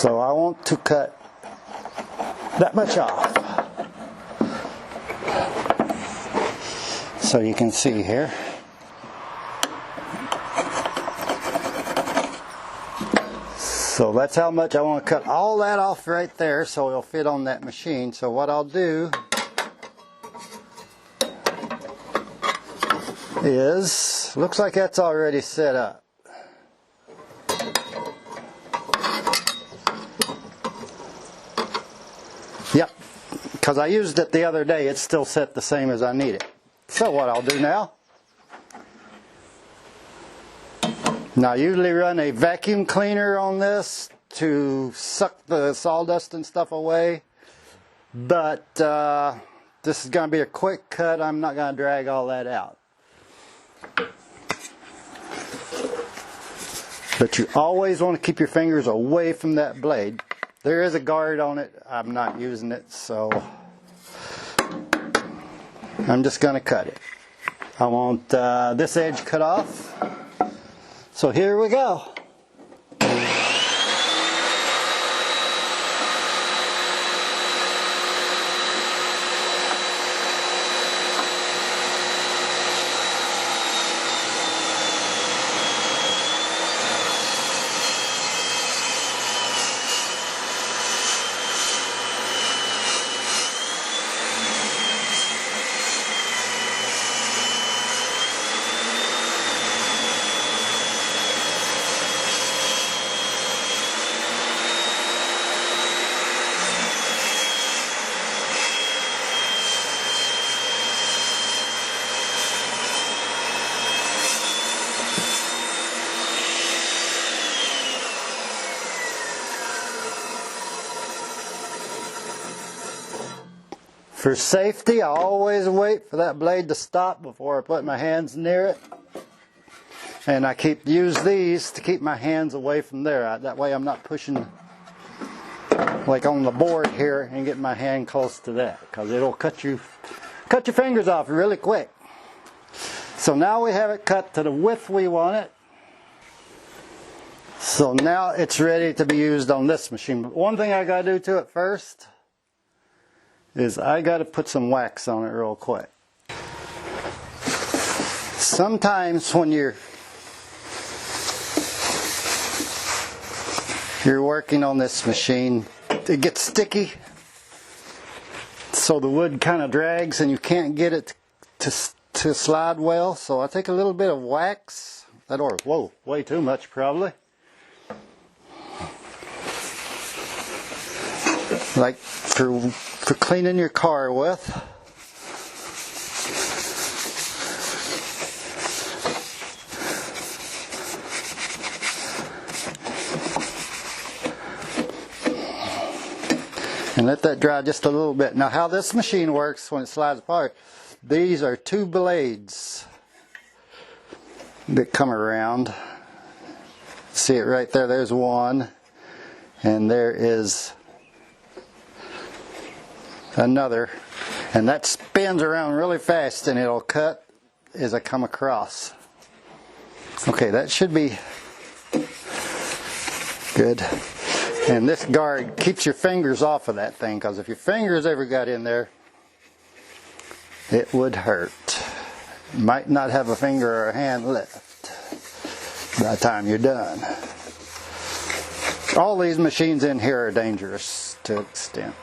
So I want to cut that much off. So you can see here. So that's how much I want to cut all that off right there so it'll fit on that machine. So what I'll do is, looks like that's already set up. Yep, because I used it the other day, it's still set the same as I need it. So what I'll do now, I usually run a vacuum cleaner on this to suck the sawdust and stuff away, but this is going to be a quick cut. I'm not going to drag all that out. But you always want to keep your fingers away from that blade. There is a guard on it. I'm not using it, so I'm just going to cut it. I want this edge cut off. So here we go. For safety, I always wait for that blade to stop before I put my hands near it. And I use these to keep my hands away from there. That way I'm not pushing like on the board here and getting my hand close to that, because it'll cut your fingers off really quick. So now we have it cut to the width we want it. So now it's ready to be used on this machine. But one thing I got to do to it first is I got to put some wax on it real quick. Sometimes when you're working on this machine, it gets sticky, so the wood kind of drags and you can't get it to slide well. So I take a little bit of wax, whoa, way too much probably, like for cleaning your car with. And let that dry just a little bit. Now how this machine works when it slides apart, these are two blades that come around. See it right there, there's one, and there is another, and that spins around really fast and it'll cut as I come across. Okay, that should be good. And this guard keeps your fingers off of that thing, because if your fingers ever got in there, it would hurt. You might not have a finger or a hand left by the time you're done. All these machines in here are dangerous to an extent.